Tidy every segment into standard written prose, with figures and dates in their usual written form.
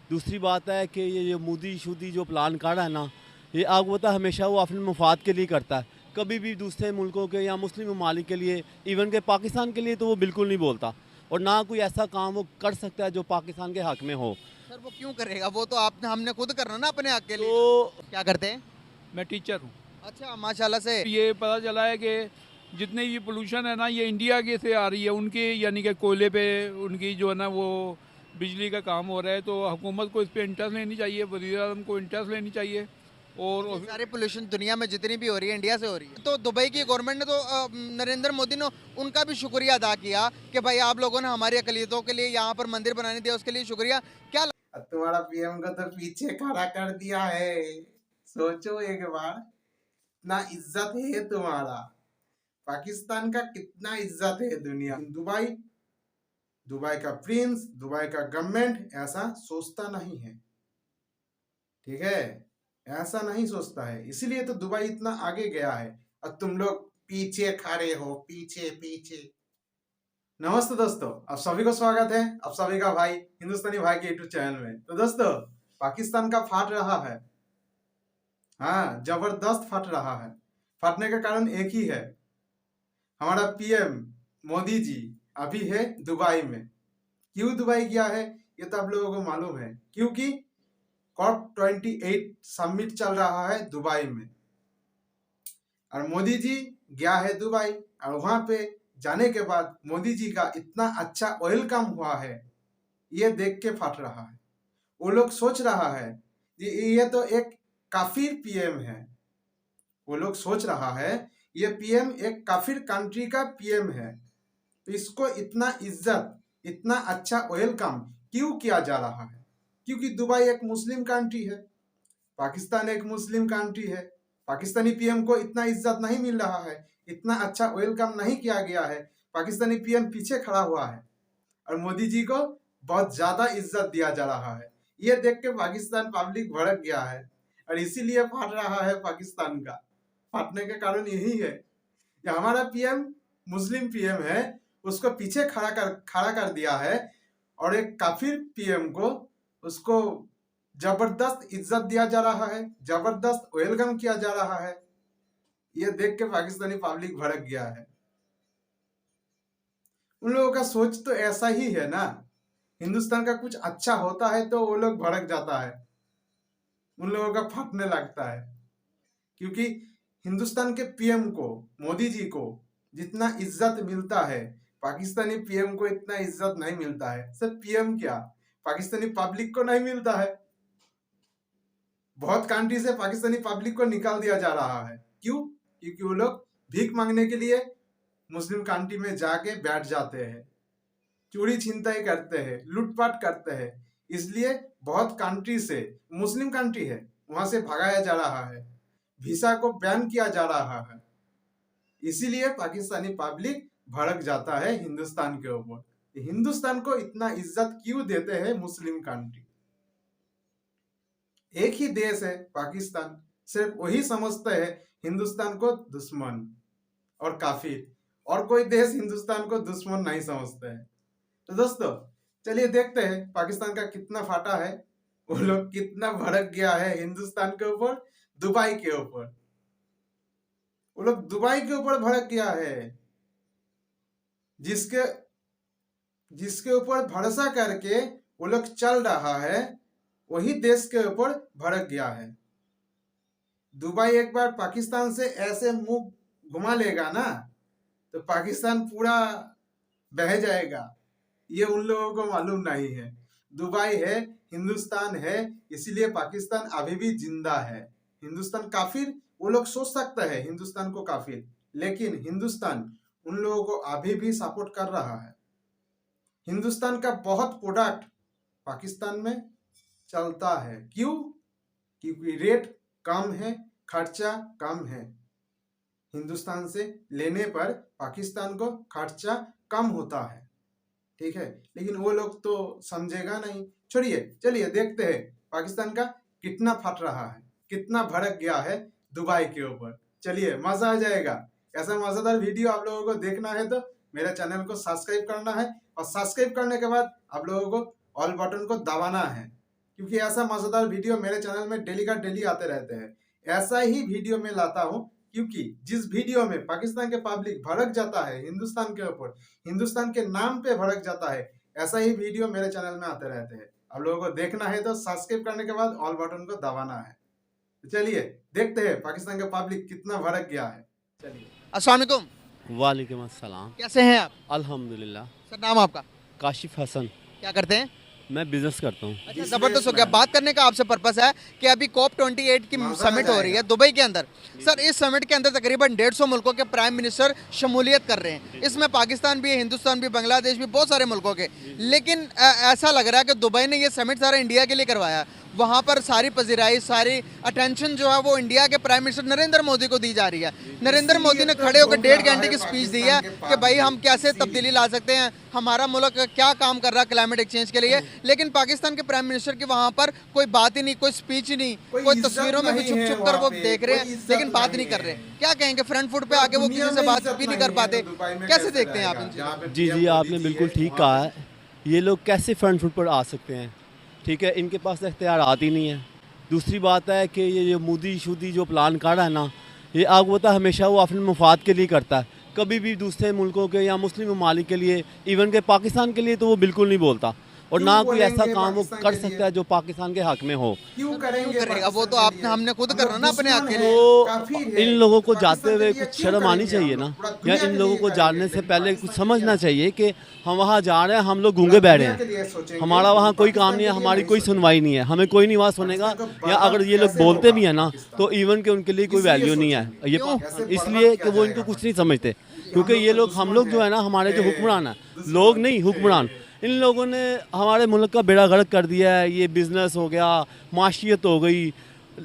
दूसरी बात है कि ये मोदी शूदी जो प्लान काढ़ा है ना, ये आपको पता है हमेशा वो अपने मफाद के लिए करता है। कभी भी दूसरे मुल्कों के या मुस्लिम ममालिक के लिए, इवन के पाकिस्तान के लिए तो वो बिल्कुल नहीं बोलता, और ना कोई ऐसा काम वो कर सकता है जो पाकिस्तान के हक में हो। सर वो क्यों करेगा? वो तो आपने हमने खुद करना ना अपने हक के लिए। तो क्या करते हैं? मैं टीचर हूँ। अच्छा, माशाल्लाह से। ये पता चला है कि जितने भी पोल्यूशन है ना, ये इंडिया के से आ रही है, उनके यानी कि कोयले पे उनकी जो है ना वो बिजली का काम हो रहा है। तो हुकूमत को इस पे इंटरेस्ट लेनी चाहिए, वज़ीर आज़म को इंटरेस्ट लेनी चाहिए। और ये सारे पोल्यूशन दुनिया में जितनी भी हो रही है इंडिया से हो रही है। तो दुबई की गवर्नमेंट ने तो नरेंद्र मोदी ने उनका भी शुक्रिया अदा किया कि भाई आप लोगों ने हमारी अकलियतों के लिए यहाँ पर मंदिर बनाने दिया, उसके लिए शुक्रिया। क्या तुम्हारा पीएम को तो पीछे खड़ा कर दिया है। सोचो एक बार, इतना इज्जत है तुम्हारा। पाकिस्तान का कितना इज्जत है दुनिया। दुबई, दुबई का प्रिंस, दुबई का गवर्नमेंट ऐसा सोचता नहीं है, ठीक है, ऐसा नहीं सोचता है। इसीलिए तो दुबई इतना आगे गया है और तुम लोग पीछे खड़े हो, पीछे पीछे। नमस्ते दोस्तों, आप सभी को स्वागत है, आप सभी का भाई हिंदुस्तानी भाई के यूट्यूब चैनल में। तो दोस्तों, पाकिस्तान का फाट रहा है, हाँ जबरदस्त फट रहा है। फटने का कारण एक ही है, हमारा पीएम मोदी जी अभी है दुबई में। क्यों दुबई गया है ये तो आप लोगों को मालूम है, क्योंकि COP28 समिट चल रहा है दुबई में, और मोदी जी गया है दुबई। और वहां पे जाने के बाद मोदी जी का इतना अच्छा वेलकम हुआ है, ये देख के फट रहा है। वो लोग सोच रहा है ये तो एक काफिर पीएम है। वो लोग सोच रहा है ये पीएम एक काफिर कंट्री का पीएम है, तो इसको इतना इज्जत, इतना अच्छा वेलकम क्यों किया जा रहा है? क्योंकि दुबई एक मुस्लिम कंट्री है, पाकिस्तान एक मुस्लिम कंट्री है। पाकिस्तानी पीएम को इतना इज्जत नहीं मिल रहा है, इतना अच्छा वेलकम नहीं किया गया है। पाकिस्तानी पीएम पीछे खड़ा हुआ है और मोदी जी को बहुत ज्यादा इज्जत दिया जा रहा है। ये देख के पाकिस्तान पब्लिक भड़क गया है और इसीलिए फट रहा है पाकिस्तान का। फटने का कारण यही है कि हमारा पीएम मुस्लिम पीएम है, उसको पीछे खड़ा कर दिया है, और एक काफिर पीएम को उसको जबरदस्त इज्जत दिया जा रहा है, जबरदस्त वेलकम किया जा रहा है। ये देख के पाकिस्तानी पब्लिक भड़क गया है। उन लोगों का सोच तो ऐसा ही है ना, हिंदुस्तान का कुछ अच्छा होता है तो वो लोग भड़क जाता है, उन लोगों का फटने लगता है। क्योंकि हिंदुस्तान के पीएम को, मोदी जी को जितना इज्जत मिलता है, पाकिस्तानी पीएम को इतना इज्जत नहीं मिलता है। सिर्फ पीएम क्या, पाकिस्तानी पब्लिक को नहीं मिलता है। बहुत कंट्री से पाकिस्तानी पब्लिक को निकाल दिया जा रहा है। क्यों? क्योंकि वो लोग भीख मांगने के लिए मुस्लिम कंट्री में जाके बैठ जाते हैं, चोरी छिनताई करते हैं, लूटपाट करते हैं। इसलिए बहुत कंट्री से, मुस्लिम कंट्री है, वहां से भगाया जा रहा है, वीसा को बैन किया जा रहा है। इसीलिए पाकिस्तानी पब्लिक भड़क जाता है हिंदुस्तान के ऊपर। हिंदुस्तान को इतना इज्जत क्यों देते हैं मुस्लिम कंट्री? एक ही देश है पाकिस्तान, सिर्फ वही समझते हैं हिंदुस्तान को दुश्मन और काफिर, और कोई देश हिंदुस्तान को दुश्मन नहीं समझते हैं। तो दोस्तों, चलिए देखते हैं पाकिस्तान का कितना फाटा है, वो लोग कितना भड़क गया है हिंदुस्तान के ऊपर, दुबई के ऊपर। वो लोग दुबई के ऊपर भड़क गया है, जिसके जिसके ऊपर भरोसा करके वो लोग चल रहा है, वही देश के ऊपर भड़क गया है। दुबई एक बार पाकिस्तान से ऐसे मुंह घुमा लेगा ना, तो पाकिस्तान पूरा बह जाएगा। ये उन लोगों को मालूम नहीं है। दुबई है, हिंदुस्तान है, इसीलिए पाकिस्तान अभी भी जिंदा है। हिंदुस्तान काफिर, वो लोग सोच सकते हैं हिंदुस्तान को काफिर, लेकिन हिंदुस्तान उन लोगों को अभी भी सपोर्ट कर रहा है। हिंदुस्तान का बहुत प्रोडक्ट पाकिस्तान में चलता है। क्यों? क्योंकि रेट कम है, खर्चा कम है। हिंदुस्तान से लेने पर पाकिस्तान को खर्चा कम होता है, ठीक है, लेकिन वो लोग तो समझेगा नहीं। छोड़िए, चलिए देखते हैं पाकिस्तान का कितना फट रहा है, कितना भड़क गया है दुबई के ऊपर। चलिए, मजा आ जाएगा। ऐसा मजेदार वीडियो आप लोगों को देखना है तो मेरे चैनल को सब्सक्राइब करना है, और सब्सक्राइब करने के बाद आप लोगों को ऑल बटन को दबाना है। क्योंकि ऐसा मजेदार वीडियो मेरे चैनल में डेली का डेली आते रहते हैं। ऐसा ही वीडियो मैं लाता हूँ क्योंकि जिस वीडियो में पाकिस्तान के पब्लिक भड़क जाता है हिंदुस्तान के ऊपर, हिंदुस्तान के नाम पे भड़क जाता है, ऐसा ही वीडियो मेरे चैनल में आते रहते हैं। आप लोगों को देखना है तो सब्सक्राइब करने के बाद ऑल बटन को दबाना है। तो चलिए देखते हैं पाकिस्तान का पब्लिक कितना भड़क गया है। चलिए। अस्सलाम वालेकुम। वालेकुम अस्सलाम। कैसे हैं आप? अल्हम्दुलिल्लाह। सर नाम आपका? काशिफ हसन। क्या करते हैं? मैं बिजनेस करता हूँ। अच्छा, जबरदस्त हो गया। बात करने का आपसे पर्पस है कि अभी COP28 की समिट हो रही है दुबई के अंदर। सर इस समिट के अंदर तकरीबन 150 मुल्कों के प्राइम मिनिस्टर शमूलियत कर रहे हैं। इसमें पाकिस्तान भी है, हिंदुस्तान भी, बांग्लादेश भी, बहुत सारे मुल्कों के। लेकिन ऐसा लग रहा है कि दुबई ने ये समिट सारा इंडिया के लिए करवाया है। वहाँ पर सारी पजीराई, सारी अटेंशन जो है वो इंडिया के प्राइम मिनिस्टर नरेंद्र मोदी को दी जा रही है। नरेंद्र मोदी ने खड़े होकर 1.5 घंटे की स्पीच दी है कि भाई हम कैसे तब्दीली ला सकते हैं, हमारा मुल्क क्या काम कर रहा है क्लाइमेट एक्सचेंज के लिए। लेकिन पाकिस्तान के प्राइम मिनिस्टर की वहाँ पर कोई बात ही नहीं, कोई स्पीच ही नहीं, कोई तस्वीरों में भी छुप छुप कर वो देख रहे हैं लेकिन बात नहीं कर रहे। क्या कहेंगे? फ्रंट फुट पे आके वो किसी से बात भी नहीं कर पाते। कैसे देखते हैं आप इन चीज़ों? जी जी, आपने बिल्कुल ठीक कहा है। ये लोग कैसे फ्रंट फुट पर आ सकते हैं? ठीक है, इनके पास इख्तियार आती नहीं है। दूसरी बात है कि ये जो मोदी शूदी जो प्लान कर रहा है ना, ये आगवता हमेशा वो अपने मुफाद के लिए करता है। कभी भी दूसरे मुल्कों के या मुस्लिम ममालिक के लिए, इवन के पाकिस्तान के लिए तो वो बिल्कुल नहीं बोलता, और ना कोई ऐसा काम वो कर सकता है जो पाकिस्तान के हक में हो। क्यों करेगा? वो तो आपने हमने खुद करना ना अपने हक के लिए। तो इन लोगों को जाते हुए कुछ शर्म आनी चाहिए ना, या इन लोगों को जानने से पहले कुछ समझना चाहिए कि हम वहाँ जा रहे हैं, हम लोग गूंगे बैठे हैं, हमारा वहाँ कोई काम नहीं है, हमारी कोई सुनवाई नहीं है, हमें कोई नहीं वहाँ सुनेगा। या अगर ये लोग बोलते भी हैं ना तो इवन के उनके लिए कोई वैल्यू नहीं है। ये इसलिए कि वो इनको कुछ नहीं समझते, क्योंकि ये लोग, हम लोग जो है ना, हमारे जो हुक्मरान है, लोग नहीं हुक्मरान, इन लोगों ने हमारे मुल्क का बेड़ा गर्क कर दिया है। ये बिज़नेस हो गया, माशियत हो गई,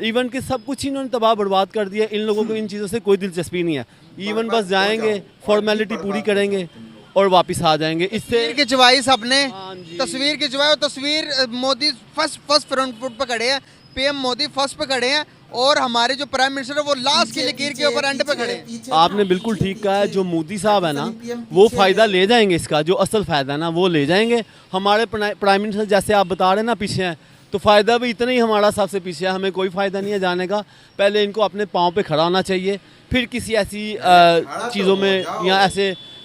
इवन के सब कुछ इन्होंने तबाह बर्बाद कर दिया। इन लोगों को इन चीज़ों से कोई दिलचस्पी नहीं है। इवन बस जाएंगे, फॉर्मेलिटी पूरी करेंगे और वापस आ जाएंगे। इससे तस्वीर खिंचवाई सबने, हाँ जी। तस्वीर खिंचवाई, और तस्वीर मोदी फर्स्ट फ्रंट फुट पे खड़े हैं, PM मोदी फर्स्ट पे खड़े हैं, और हमारे जो प्राइम मिनिस्टर है वो लास्ट की लकीर के ऊपर एंड पे खड़े हैं। आपने बिल्कुल ठीक कहा है। जो मोदी साहब है ना, वो फ़ायदा ले जाएंगे, इसका जो असल फ़ायदा है ना वो ले जाएंगे। हमारे प्राइम मिनिस्टर जैसे आप बता रहे हैं ना पीछे हैं, तो फ़ायदा भी इतना ही हमारा सबसे पीछे है। हमें कोई फ़ायदा नहीं है जाने का। पहले इनको अपने पाँव पे खड़ा होना चाहिए, फिर किसी ऐसी चीज़ों में या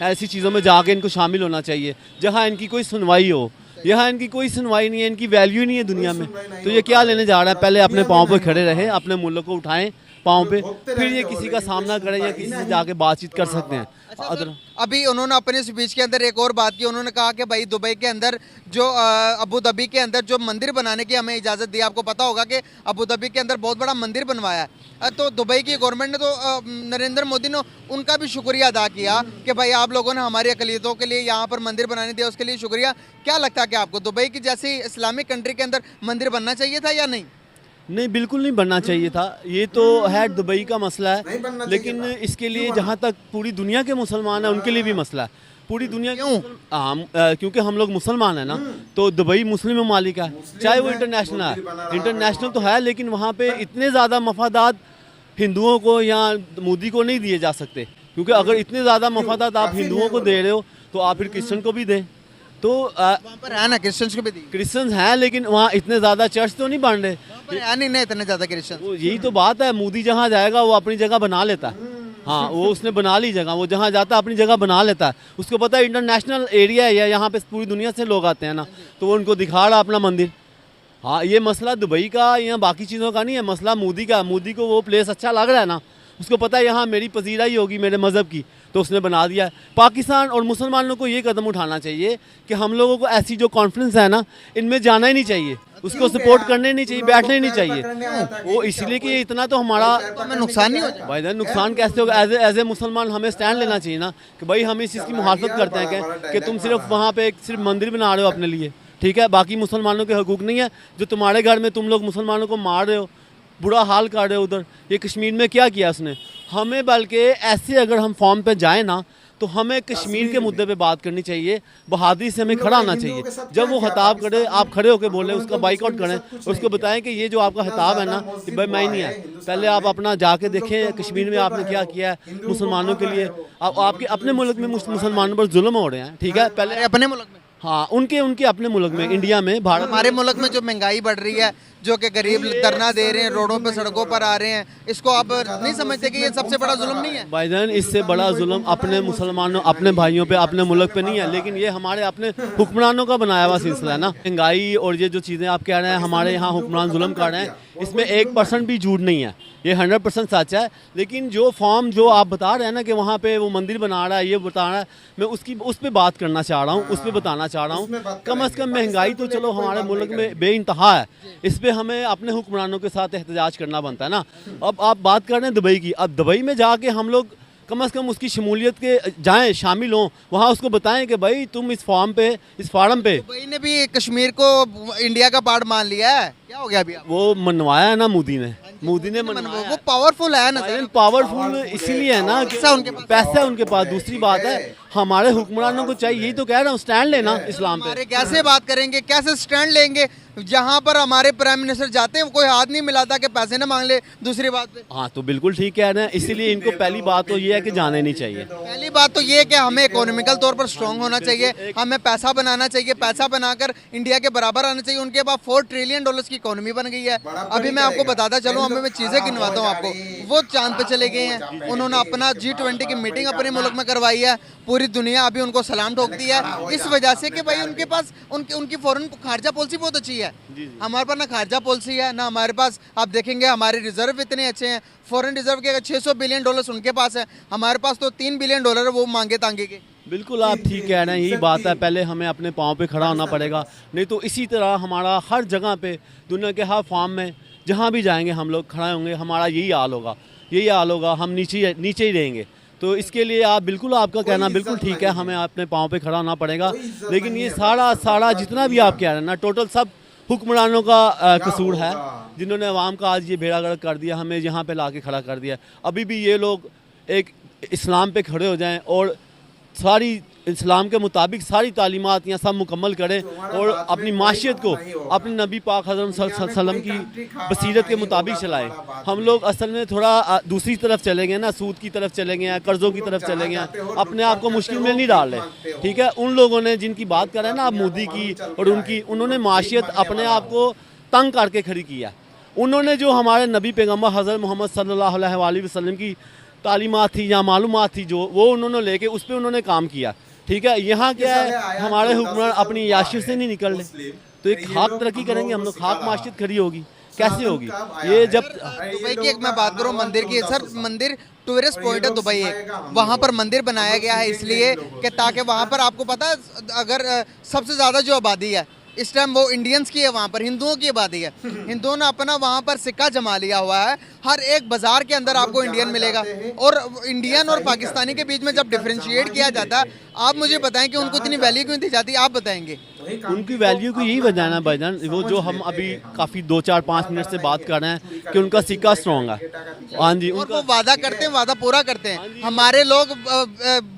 ऐसी चीज़ों में जाके इनको शामिल होना चाहिए जहाँ इनकी कोई सुनवाई हो। यहाँ इनकी कोई सुनवाई नहीं है, इनकी वैल्यू नहीं है दुनिया में, तो ये क्या लेने जा रहा है? पहले अपने पाँव पे खड़े रहे, अपने मुल्क को उठाएं पाँव पे, फिर ये किसी का सामना करें या किसी से जाके बातचीत कर सकते हैं। अभी उन्होंने अपने स्पीच के अंदर एक और बात की। उन्होंने कहा कि भाई दुबई के अंदर जो अबू धाबी के अंदर जो मंदिर बनाने की हमें इजाज़त दी। आपको पता होगा कि अबू धाबी के अंदर बहुत बड़ा मंदिर बनवाया है। तो दुबई की गवर्नमेंट ने तो नरेंद्र मोदी ने उनका भी शुक्रिया अदा किया कि भाई आप लोगों ने हमारी अकलियतों के लिए यहाँ पर मंदिर बनाने दिया, उसके लिए शुक्रिया। क्या लगता है कि आपको दुबई की जैसी इस्लामिक कंट्री के अंदर मंदिर बनना चाहिए था या नहीं? नहीं, बिल्कुल नहीं बनना चाहिए था। ये तो है दुबई का मसला है, लेकिन इसके लिए जहाँ तक पूरी दुनिया के मुसलमान हैं उनके लिए भी मसला है। पूरी दुनिया क्योंकि हम लोग मुसलमान हैं ना, तो दुबई मुस्लिम ममालिक है, चाहे वो इंटरनेशनल है। इंटरनेशनल तो है, लेकिन वहाँ पे इतने ज़्यादा मफादात हिंदुओं को या मोदी को नहीं दिए जा सकते, क्योंकि अगर इतने ज़्यादा मफादात आप हिंदुओं को दे रहे हो तो आप फिर क्रिश्चियन को भी दें। तो वहाँ पर है ना, क्रिश्चियंस को भी दी। क्रिश्चियंस हैं, लेकिन वहाँ इतने ज़्यादा चर्च तो नहीं बन रहे। है नहीं इतने ज़्यादा क्रिश्चियन। यही तो बात है, मोदी जहाँ जाएगा वो अपनी जगह बना लेता है। हाँ, वो उसने बना ली जगह, वो जहाँ जाता है अपनी जगह बना लेता है। उसको पता है इंटरनेशनल एरिया है, यहाँ पे पूरी दुनिया से लोग आते हैं ना, तो वो उनको दिखा रहा अपना मंदिर। हाँ, ये मसला दुबई का या बाकी चीज़ों का नहीं है, मसला मोदी का। मोदी को वो प्लेस अच्छा लग रहा है ना, उसको पता है यहाँ मेरी पजीराई होगी मेरे मज़हब की, तो उसने बना दिया। पाकिस्तान और मुसलमानों को ये कदम उठाना चाहिए कि हम लोगों को ऐसी जो कॉन्फ्रेंस है ना, इनमें जाना ही नहीं चाहिए, उसको सपोर्ट करने नहीं चाहिए, बैठना ही नहीं चाहिए। वो इसलिए कि इतना तो हमारा हमें नुकसान नहीं हो जाए। भाई नुकसान कैसे होगा? एज ए मुसलमान हमें स्टैंड लेना चाहिए ना कि भाई हम इस चीज़ की मुखालफत करते हैं कि तुम सिर्फ वहाँ पे सिर्फ मंदिर बना रहे हो अपने लिए, ठीक है, बाकी मुसलमानों के हकूक़ नहीं है। जो तुम्हारे घर में तुम लोग मुसलमानों को मार रहे हो, बुरा हाल कर रहे हो उधर, ये कश्मीर में क्या किया उसने? हमें बल्कि ऐसे अगर हम फॉर्म पे जाएं ना, तो हमें कश्मीर के मुद्दे पे बात करनी चाहिए, बहादुरी से हमें खड़ा होना चाहिए। जब वो खिताब करे, आप खड़े होकर बोलें, उसका बाइकआउट करें, उसको बताएं कि ये जो आपका खिताब है ना, ये भाई मैं नहीं है। पहले आप अपना जाके देखें कश्मीर में आपने क्या किया है मुसलमानों के लिए। आपके अपने मुल्क में मुसलमानों पर जुल्म हो रहे हैं, ठीक है, पहले अपने मुल्क में। हाँ, उनके उनके अपने मुल्क में, इंडिया में, भारत हमारे मुल्क में जो महंगाई बढ़ रही है, जो कि गरीब धरना दे रहे हैं, रोडों पे सड़कों पर आ रहे हैं, इसको आप नहीं समझते कि ये सबसे बड़ा जुल्म नहीं है? भाईजान, इससे बड़ा जुल्म अपने मुसलमानों, अपने भाइयों पे, अपने मुल्क पे नहीं है, लेकिन ये हमारे अपने हुक्मरानों का बनाया हुआ सिलसिला है ना। महंगाई और ये जो चीज़ें आप कह रहे हैं हमारे यहाँ हुक्मरान जुल्म कर रहे हैं, इसमें 1% भी झूठ नहीं है, ये 100% सच है। लेकिन जो फॉर्म जो आप बता रहे हैं ना कि वहाँ पे वो मंदिर बना रहा है, ये बता रहा है, मैं उस पर बात करना चाह रहा हूँ, उस पर बताना चाह रहा हूँ। कम से कम महंगाई तो चलो हमारे मुल्क में बेइंतहा है, इस पर हमें अपने हुक्मरानों के साथ एहतजाज करना बनता है ना। अब आप बात कर रहे हैं दुबई की, अब दुबई में जाके हम लोग कम से कम उसकी शमूलियत के जाएं, शामिल हों, वहाँ उसको बताएं कि भाई तुम इस फार्म पे दुबई ने भी कश्मीर को इंडिया का पार्ट मान लिया है, क्या हो गया अभी? वो मनवाया है ना मोदी ने मनवाया। वो पावरफुल है ना सर? पावरफुल इसीलिए है ना कि पैसा है उनके पास। दूसरी बात है हमारे हुक्मरानों को चाहिए, यही तो कह रहा हूँ, स्टैंड लेना इस्लाम पे। हमारे कैसे बात करेंगे, कैसे स्टैंड लेंगे जहाँ पर हमारे प्राइम मिनिस्टर जाते हैं कोई हाथ नहीं मिलाता कि पैसे ना मांग ले दूसरी बात पे? हाँ, तो बिल्कुल ठीक कह रहे हैं, इसीलिए इनको पहली बात तो ये है कि जाने नहीं चाहिए। पहली बात तो ये है कि हमें इकोनॉमिकल तौर पर स्ट्रांग होना चाहिए, हमें पैसा बनाना चाहिए, पैसा बनाकर इंडिया के बराबर आना चाहिए। उनके पास $4 ट्रिलियन की इकोनॉमी बन गई है। अभी मैं आपको बताता चलूँ, हमें मैं चीजें गिनवाता हूँ आपको। वो चांद पे चले गए हैं, उन्होंने अपना G20 की मीटिंग अपने मुल्क में करवाई है, पूरी दुनिया अभी उनको सलाम ठोकती है इस वजह से कि भाई उनके पास उनकी फॉरेन खारजा पॉलिसी बहुत अच्छी है। हमारे पास ना खारजा पॉलिसी है ना हमारे पास, आप देखेंगे हमारे रिजर्व इतने अच्छे हैं, फॉरेन रिजर्व के $600 बिलियन उनके पास है, हमारे पास तो $3 बिलियन है वो मांगे तांगे के। बिल्कुल आप ठीक कह रहे हैं, यही बात है, पहले हमें अपने पाँव पे खड़ा होना पड़ेगा, नहीं तो इसी तरह हमारा हर जगह पे दुनिया के हर फार्म में जहाँ भी जाएंगे हम लोग खड़े होंगे, हमारा यही हाल होगा, हम नीचे ही रहेंगे। तो इसके लिए आप बिल्कुल, आपका कहना बिल्कुल ठीक है, हमें अपने पाँव पे खड़ा होना पड़ेगा। लेकिन ये सारा जितना भी आप कह रहे हैं ना, टोटल सब हुक्मरानों का कसूर है, जिन्होंने अवाम का आज ये भेड़ागर्द कर दिया, हमें यहाँ पे लाके खड़ा कर दिया। अभी भी ये लोग एक इस्लाम पे खड़े हो जाएं और सारी इस्लाम के मुताबिक सारी तालीमात यहाँ सब मुकम्मल करें और अपनी माशियत को अपने नबी पाक हज़रत सल्लम की बसीरत के मुताबिक चलाएं। हम लोग असल में थोड़ा दूसरी तरफ चले गए ना, सूद की तरफ चले गए हैं, कर्ज़ों की तरफ चले गए हैं, अपने आप को मुश्किल में नहीं डाल रहे। ठीक है, उन लोगों ने जिनकी बात कर रहे हैं ना आप, मोदी की और उन्होंने माशियत अपने आप को तंग करके खड़ी किया। उन्होंने जो हमारे नबी पैगम्बर हज़रत मोहम्मद सल्लल्लाहु अलैहि वसल्लम की तालीमात थी या मालूमात थी, जो वो उन्होंने लेके उस पर उन्होंने काम किया। ठीक है, यहाँ क्या है, हमारे हुक्मरान अपनी याशिर से नहीं निकल रहे, तो एक खाक तरक्की करेंगे हम लोग, खाक माशियत खड़ी होगी, कैसे होगी ये? जब दुबई की एक मैं बात करूँ मंदिर की, सर मंदिर टूरिस्ट पॉइंट है दुबई एक, वहाँ पर मंदिर बनाया गया है इसलिए कि ताकि वहाँ पर आपको पता है अगर सबसे ज़्यादा जो आबादी है इस टाइम वो इंडियंस की है, वहाँ पर हिंदुओं की आबादी है, हिंदुओं ने अपना वहाँ पर सिक्का जमा लिया हुआ है। हर एक बाजार के अंदर आपको इंडियन मिलेगा, और इंडियन और पाकिस्तानी के बीच में जब डिफरेंशिएट किया जाता है, आप मुझे बताएं कि उनको इतनी वैल्यू क्यों दी जाती है, आप बताएंगे? उनकी वैल्यू को यही वजह है भाईजान, वो जो हम अभी काफ़ी 2-4-5 मिनट से बात कर रहे हैं कि उनका सिक्का स्ट्रॉन्ग है। हाँ जी, और वो वादा करते हैं, वादा पूरा करते हैं। हमारे लोग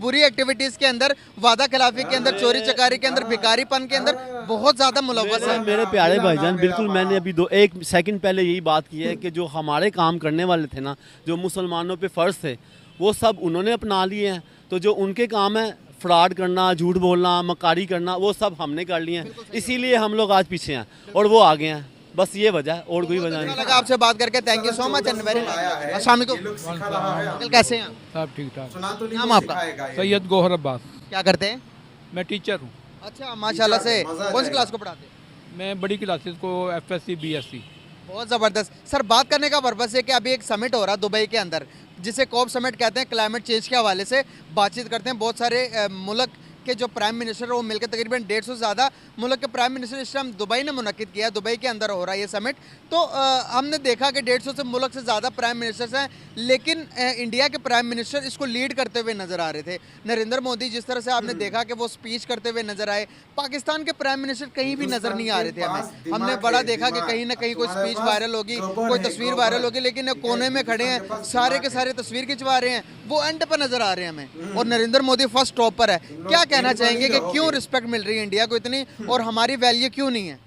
बुरी एक्टिविटीज़ के अंदर, वादा खिलाफी के अंदर, चोरी चकारी के अंदर, भिखारीपन के अंदर बहुत ज़्यादा मुलव्वस है। मेरे प्यारे भाईजान, बिल्कुल मैंने अभी 1 सेकंड पहले यही बात की है कि जो हमारे काम करने वाले थे ना, जो मुसलमानों पे फ़र्ज थे, वो सब उन्होंने अपना लिए हैं। तो जो उनके काम है फ्रॉड करना, झूठ बोलना, मकारी करना, वो सब हमने कर लिए हैं, इसीलिए हम लोग आज पीछे हैं और वो आगे हैं। बस ये वजह है और कोई वजह नहीं। लगा आपसे बात करके, thank you so much and very nice. अस्सलाम वालेकुम, कैसे हैं? सब ठीक ठाक। नाम आपका? सैयद गौहर अब्बास। क्या करते हैं? मैं टीचर हूँ। अच्छा, माशाल्लाह से। कौन सी क्लास को पढ़ाते हैं? मैं बड़ी क्लासेस को FSC BSc। बहुत ज़बरदस्त। सर बात करने का पर्पस है कि अभी एक समिट हो रहा है दुबई के अंदर, जिसे कॉप समिट कहते हैं, क्लाइमेट चेंज के हवाले से बातचीत करते हैं। बहुत सारे मुल्क के जो प्राइम मिनिस्टर है वो मिलकर तकरीबन 150 से ज़्यादा मुल्क के प्राइम मिनिस्टर इस टाइम दुबई ने मुनक्किद किया, दुबई के अंदर हो रहा है ये समिट। तो हमने देखा कि 150 से मुल्क से ज़्यादा प्राइम मिनिस्टर्स हैं, लेकिन इंडिया के प्राइम मिनिस्टर इसको लीड करते हुए नज़र आ रहे थे। नरेंद्र मोदी जिस तरह से आपने देखा कि वो स्पीच करते हुए नज़र आए, पाकिस्तान के प्राइम मिनिस्टर कहीं भी नज़र नहीं आ रहे थे हमें। हमने बड़ा देखा कि कहीं ना कहीं कोई स्पीच वायरल होगी, कोई तस्वीर वायरल होगी, लेकिन कोने में खड़े हैं, सारे के सारे तस्वीर खिंचवा रहे हैं, वो एंड पर नज़र आ रहे हैं हमें, और नरेंद्र मोदी फर्स्ट टॉप पर है। क्या कहना चाहेंगे कि क्यों रिस्पेक्ट मिल रही है इंडिया को इतनी, और हमारी वैल्यू क्यों नहीं है?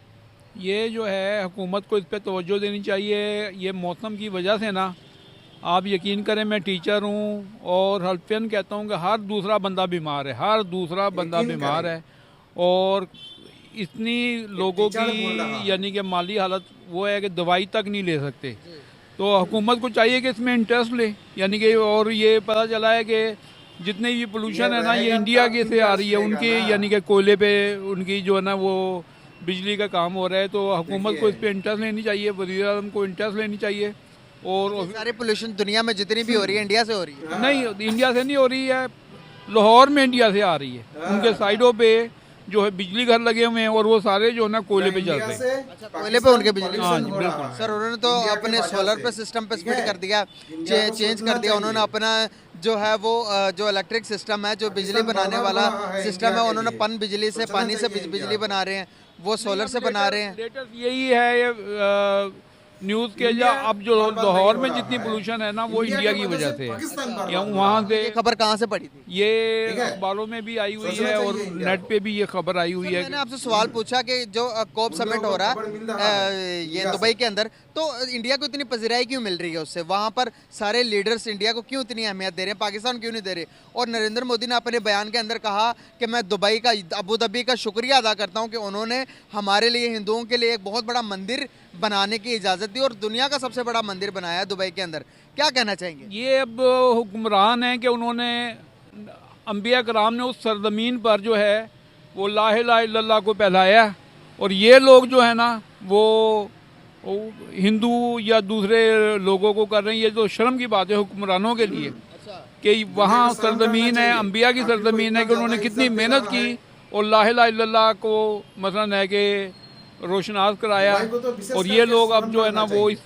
ये जो है हुकूमत को इस पर तवज्जो देनी चाहिए। ये मौसम की वजह से ना, आप यकीन करें मैं टीचर हूँ और हल्फियन कहता हूँ कि हर दूसरा बंदा बीमार है, हर दूसरा बंदा बीमार है। और इतनी लोगों टीचर बोल रहा। की यानी कि माली हालत वो है कि दवाई तक नहीं ले सकते। तो हुकूमत को चाहिए कि इसमें इंटरेस्ट ले, यानी कि और ये पता चला है कि जितने भी पोल्यूशन है ना ये इंडिया के से आ रही है, उनके यानी कि कोयले पे उनकी जो है ना वो बिजली का काम हो रहा है। तो हुकूमत को इस पे इंटरेस्ट लेनी चाहिए, वज़ीर आज़म को इंटरेस्ट लेनी चाहिए। और सारे पोल्यूशन दुनिया में जितनी भी हो रही है इंडिया से हो रही है। नहीं, इंडिया से नहीं हो रही है, लाहौर में इंडिया से आ रही है। उनके साइडों पे जो है बिजली घर लगे हुए हैं और वो सारे जो है ना कोयले पे चलते हैं। कोयले पे उनके बिजली। हाँ जी, बिल्कुल। सर उन्होंने तो अपने सोलर पे सिस्टम पे स्विच कर दिया, चेंज कर दिया उन्होंने अपना जो है वो जो इलेक्ट्रिक सिस्टम है, जो बिजली बनाने वाला सिस्टम है, उन्होंने पन बिजली से पानी से बिजली बना रहे हैं, वो सोलर से बना रहे हैं। लेटेस्ट यही है ये न्यूज़ के या अब जो लाहौर में जितनी पोल्यूशन है ना वो इंडिया की वजह से है। या वहाँ से ये खबर कहाँ से पड़ी थी? ये अखबारों में भी आई हुई है और नेट पे भी ये खबर आई हुई है। मैंने आपसे सवाल पूछा कि जो कोप समिट हो रहा है ये दुबई के अंदर, तो इंडिया को इतनी पजीराई क्यों मिल रही है उससे? वहाँ पर सारे लीडर्स इंडिया को क्यों इतनी अहमियत दे रहे हैं, पाकिस्तान क्यों नहीं दे रहे? और नरेंद्र मोदी ने अपने बयान के अंदर कहा कि मैं दुबई का, अबू धाबी का शुक्रिया अदा करता हूँ कि उन्होंने हमारे लिए, हिंदुओं के लिए एक बहुत बड़ा मंदिर बनाने की इजाज़त दी और दुनिया का सबसे बड़ा मंदिर बनाया है दुबई के अंदर। क्या कहना चाहेंगे? ये अब हुक्मरान हैं कि उन्होंने अंबिया कराम ने उस सरजमीन पर जो है वो ला इलाहा इल्लल्लाह को फैलाया, और ये लोग जो है ना वो हिंदू या दूसरे लोगों को कर रहे हैं। ये तो शर्म की बात है हुक्मरानों के लिए कि वहाँ सरजमीन है, अंबिया की सरजमीन है, कि उन्होंने कितनी मेहनत की और ला इलाहा इल्लल्लाह को मसलन है कि रोशनास कराया, और ये लोग अब जो है ना वो इस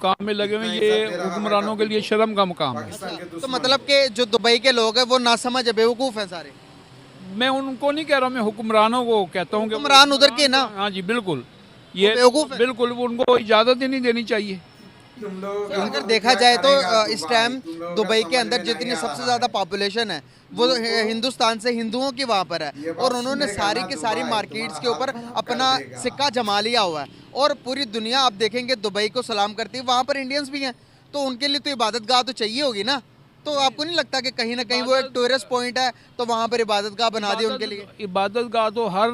काम में लगे हुए हैं। ये हुक्मरानों के लिए शर्म का मुकाम है। तो मतलब कि जो दुबई के लोग हैं वो नासमझ है, बेवकूफ़ हैं सारे। मैं उनको नहीं कह रहा हूँ, मैं हुक्मरानों को कहता हूँ कि हुक्मरान उधर के ना। हाँ जी बिल्कुल, ये बेवकूफ़ है। बिल्कुल उनको इजाज़त ही नहीं देनी चाहिए। अगर देखा जाए तो इस टाइम दुबई के अंदर जितनी सबसे ज़्यादा पॉपुलेशन है वो हिंदुस्तान से हिंदुओं की वहाँ पर है, और उन्होंने सारी की सारी मार्केट्स के ऊपर अपना सिक्का जमा लिया हुआ है, और पूरी दुनिया आप देखेंगे दुबई को सलाम करती है। वहाँ पर इंडियंस भी हैं, तो उनके लिए तो इबादत गाह तो चाहिए होगी ना। तो आपको नहीं लगता कि कहीं ना कहीं वो एक टूरिस्ट पॉइंट है, तो वहाँ पर इबादत गाह बना दी उनके लिए? इबादत गाह तो हर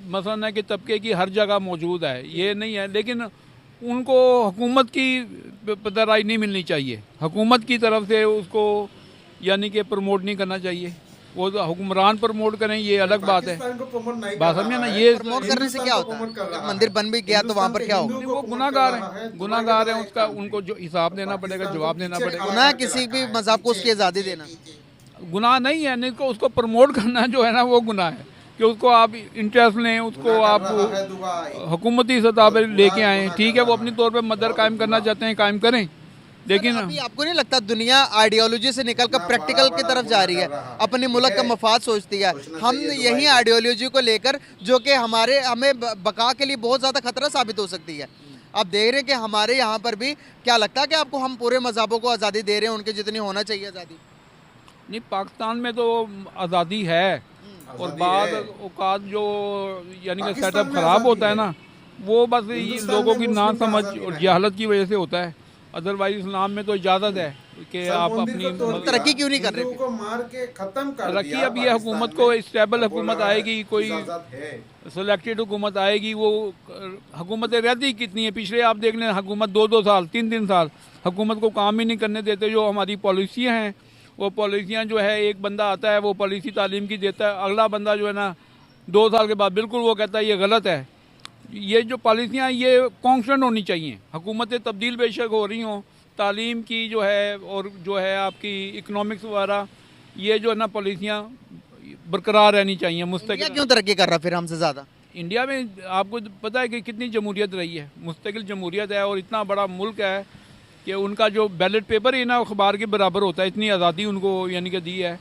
मसलन है कि तबके की हर जगह मौजूद है, ये नहीं है, लेकिन उनको हुकूमत की पतराई नहीं मिलनी चाहिए। हुकूमत की तरफ से उसको यानी कि प्रमोट नहीं करना चाहिए, वो तो हुक्मरान प्रमोट करें, ये अलग बात है। बात समझे ना, ये प्रमोट करने से क्या होता है? जब मंदिर बन भी गया तो वहाँ पर क्या होगा? वो गुनाहगार हैं, गुनाहगार हैं, उसका उनको जो हिसाब देना पड़ेगा, जवाब देना पड़ेगा। गुनाह किसी भी मज़हब को उसकी आज़ादी देना गुनाह नहीं है, नहीं, उसको प्रमोट करना जो है ना वो गुनाह है कि उसको आप इंटरेस्ट लें, उसको आप हुकूमती सतह पर लेके आएँ। ठीक है, वो अपनी तौर पर मदर कायम करना चाहते हैं, कायम करें, लेकिन अभी आपको नहीं लगता दुनिया आइडियोलॉजी से निकलकर प्रैक्टिकल की तरफ जा रही है, अपने मुल्क का मफाद सोचती है? हम यही आइडियोलॉजी को लेकर जो कि हमें बका के लिए बहुत ज़्यादा खतरा साबित हो सकती है। आप देख रहे हैं कि हमारे यहाँ पर भी, क्या लगता है कि आपको हम पूरे मज़हबों को आज़ादी दे रहे हैं उनके जितनी होना चाहिए आज़ादी? नहीं, पाकिस्तान में तो आज़ादी है, और बाद औकात जो यानी कि सेटअप ख़राब होता है ना, वो बस लोगों की ना समझ और जहालत की वजह से होता है। अदरवाइज इस्लाम में तो इजाज़त है कि आप अपनी तरक्की क्यों नहीं कर रहे? को मार के खत्म कर तरक्की दिया अब ये हुकूमत को, स्टेबल हुकूमत आएगी, कोई है। सिलेक्टेड हुकूमत आएगी, वो हुकूमतें रहती कितनी है। पिछले आप देख लें, हुकूमत 2-2 साल 3-3 साल हुकूमत को काम ही नहीं करने देते। जो हमारी पॉलिसियाँ हैं, वो पॉलिसियाँ जो है, एक बंदा आता है वो पॉलिसी तालीम की देता है, अगला बंदा जो है ना 2 साल के बाद बिल्कुल वो कहता है ये गलत है। ये जो पॉलिसियाँ ये कॉन्स्टेंट होनी चाहिए। हुकूमतें तब्दील बेशक हो रही हों, तालीम की जो है और जो है आपकी इकनॉमिक्स वगैरह, ये जो है ना पॉलिसियाँ बरकरार रहनी चाहिए मुस्तकिल। क्यों तरक्की कर रहा फिर हमसे ज़्यादा? इंडिया में आपको पता है कि कितनी जमहूरियत रही है, मुस्तकिल जमहूरियत है, और इतना बड़ा मुल्क है कि उनका जो बैलेट पेपर है ना अखबार के बराबर होता है। इतनी आज़ादी उनको यानी कि दी है,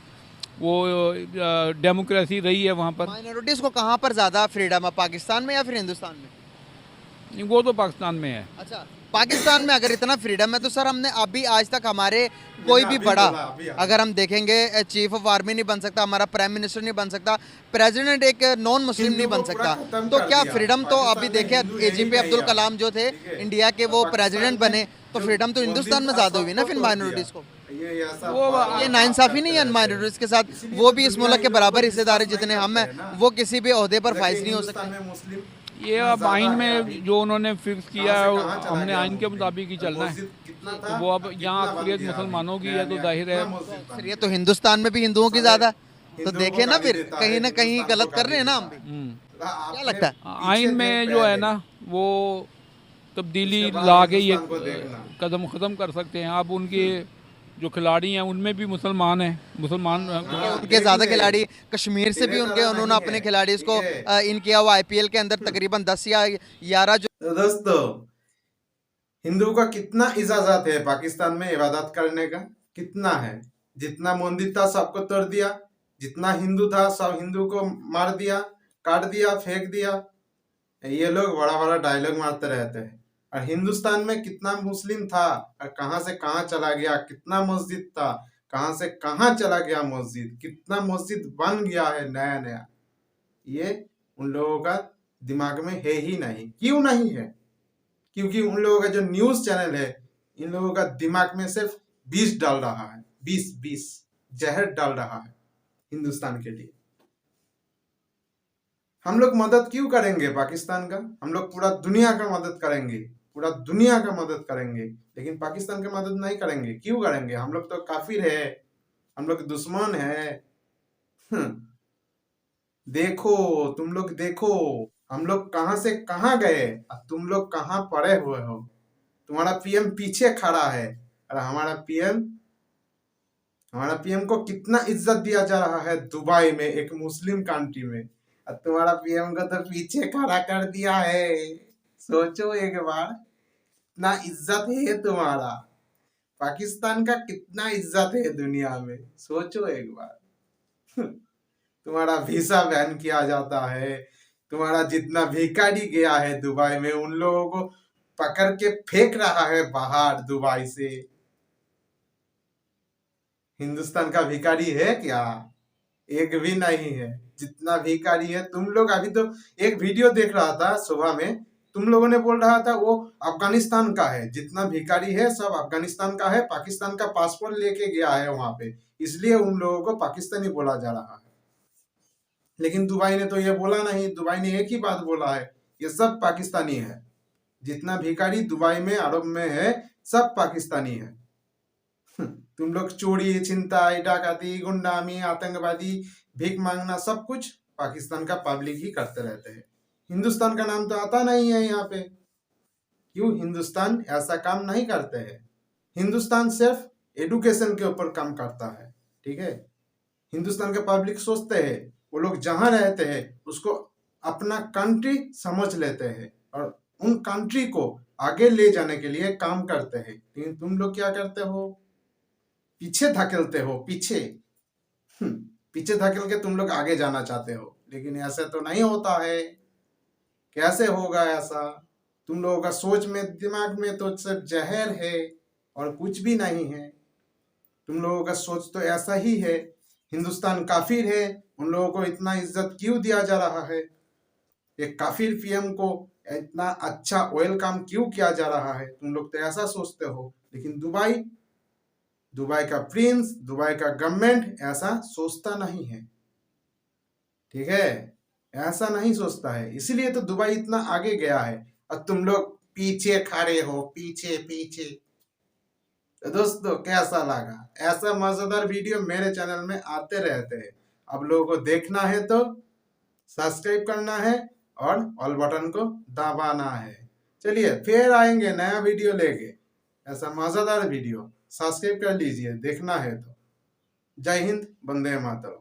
वो डेमोक्रेसी रही है वहाँ पर। माइनॉरिटीज़ को कहाँ पर ज़्यादा फ्रीडम है, पाकिस्तान में या फिर हिंदुस्तान में? वो तो पाकिस्तान में है। अच्छा, पाकिस्तान में अगर इतना फ्रीडम है तो सर हमने अभी आज तक हमारे कोई भी बड़ा, अगर हम देखेंगे, चीफ ऑफ आर्मी नहीं बन सकता, हमारा प्राइम मिनिस्टर नहीं बन सकता, प्रेसिडेंट एक नॉन मुस्लिम नहीं बन सकता, तो क्या फ्रीडम तो अभी देखे एजीपी अब्दुल कलाम जो थे इंडिया के, वो प्रेसिडेंट बने, तो फ्रीडम तो हिंदुस्तान में ज़्यादा हुई ना फिर माइनॉरिटीज़ को? ये ऐसा वो ये नाइंसाफी नहीं है माइनॉरिटीज के साथ? वो भी इस मुल्क के बराबर हिस्सेदार है जितने हम हैं, वो किसी भी ओहदे पर फाइज नहीं हो सकते। हिंदुस्तान में मुस्लिम ये अब ज्यादा आइन है में अभी। जो उन्होंने फिक्स किया कहाँ है से कहाँ चला हमने गया आइन के वो? मुताबिक ही चलना है। मस्जिद कितना तो था, वो अब कितना यहाँ बन अक्सरियत गया अभी? मुसलमानों की है नया तो नया जाहिर है कितना मस्जिद बन फिर ये गया? तो हिंदुस्तान में भी हिंदुओं की ज्यादा, तो हिंदुओं देखे को ना गाली फिर देता कहीं है, ना कहीं हिंदुस्तान गलत को कर रहे हैं ना गाली हम भी। देता है। क्या आपने लगता है? पीछे आइन देख में जो है पहले, ना वो तब्दीली उसके बाद ला के ये हिंदुस्तान को देखना। कदम ख़त्म कर सकते हैं। अब उनके जो खिलाड़ी हैं उनमें भी मुसलमान हैं, मुसलमान हाँ, उनके ज्यादा देख ले। खिलाड़ी कश्मीर से भी तेरे उनके तरह उन्होंने नहीं अपने है, खिलाड़ी ठीक को है? इन किया हुआ आईपीएल के अंदर तकरीबन 10 या 11 जो तो दोस्तों, हिंदुओं का कितना इजाजत है पाकिस्तान में इबादत करने का? कितना है? जितना मंदिर था सबको तोड़ दिया, जितना हिंदू था सब हिंदू को मार दिया, काट दिया, फेंक दिया। ये लोग बड़ा बड़ा डायलॉग मारते रहते हैं। और हिंदुस्तान में कितना मुस्लिम था और कहां से कहां चला गया, कितना मस्जिद था, कहां से कहां चला गया मस्जिद, कितना मस्जिद बन गया है नया नया। ये उन लोगों का दिमाग में है ही नहीं। क्यों नहीं है? क्योंकि उन लोगों का जो न्यूज चैनल है, इन लोगों का दिमाग में सिर्फ 20 डाल रहा है, 20 जहर डाल रहा है हिंदुस्तान के लिए। हम लोग मदद क्यों करेंगे पाकिस्तान का? हम लोग पूरा दुनिया का मदद करेंगे, पूरा दुनिया का मदद करेंगे, लेकिन पाकिस्तान का मदद नहीं करेंगे। क्यों करेंगे? हम लोग तो काफिर है, हम लोग दुश्मन है। देखो, तुम लोग देखो, हम लोग कहां से कहां गए और तुम लोग कहां पड़े हुए हो। तुम्हारा पीएम पीछे खड़ा है और हमारा पीएम को कितना इज्जत दिया जा रहा है दुबई में, एक मुस्लिम कंट्री में, और तुम्हारा पीएम को तो पीछे खड़ा कर दिया है। सोचो एक बार, कितना इज्जत है तुम्हारा। पाकिस्तान का कितना इज्जत है दुनिया में, सोचो एक बार। तुम्हारा वीजा बैन किया जाता है, तुम्हारा जितना भिखारी गया है दुबई में उन लोगों को पकड़ के फेंक रहा है बाहर दुबई से। हिंदुस्तान का भिखारी है क्या? एक भी नहीं है। जितना भिखारी है तुम लोग, अभी तो एक वीडियो देख रहा था सुबह में, तुम लोगों ने बोल रहा था वो अफगानिस्तान का है। जितना भिखारी है सब अफगानिस्तान का है, पाकिस्तान का पासपोर्ट लेके गया है वहां पे, इसलिए उन लोगों को पाकिस्तानी बोला जा रहा है। लेकिन दुबई ने तो ये बोला नहीं। दुबई ने एक ही बात बोला है, ये सब पाकिस्तानी है। जितना भिखारी दुबई में, अरब में है, सब पाकिस्तानी है। तुम लोग चोरी, छिनताई, डाकैती, गुंडामी, आतंकवादी, भीख मांगना, सब कुछ पाकिस्तान का पब्लिक ही करते रहते हैं। हिंदुस्तान का नाम तो आता नहीं है यहाँ पे। क्यों? हिंदुस्तान ऐसा काम नहीं करते हैं। हिंदुस्तान सिर्फ एडुकेशन के ऊपर काम करता है, ठीक है। हिंदुस्तान के पब्लिक सोचते हैं, वो लोग जहां रहते हैं उसको अपना कंट्री समझ लेते हैं और उन कंट्री को आगे ले जाने के लिए काम करते हैं। लेकिन तुम लोग क्या करते हो? पीछे धकेलते हो, पीछे धकेल के तुम लोग आगे जाना चाहते हो, लेकिन ऐसे तो नहीं होता है। कैसे होगा ऐसा? तुम लोगों का सोच में, दिमाग में तो सिर्फ जहर है और कुछ भी नहीं है। तुम लोगों का सोच तो ऐसा ही है। हिंदुस्तान काफिर है, उन लोगों को इतना इज्जत क्यों दिया जा रहा है? एक काफिर पीएम को इतना अच्छा वेलकम क्यों किया जा रहा है? तुम लोग तो ऐसा सोचते हो, लेकिन दुबई का प्रिंस, दुबई का गवर्नमेंट ऐसा सोचता नहीं है, ठीक है। ऐसा नहीं सोचता है, इसीलिए तो दुबई इतना आगे गया है और तुम लोग पीछे खड़े हो, पीछे पीछे। तो दोस्तों, कैसा लगा? ऐसा मजेदार वीडियो मेरे चैनल में आते रहते हैं। अब लोगों को देखना है तो सब्सक्राइब करना है और ऑल बटन को दबाना है। चलिए फिर आएंगे नया वीडियो लेके, ऐसा मजेदार वीडियो। सब्सक्राइब कर लीजिए देखना है तो। जय हिंद, वंदे मातरम।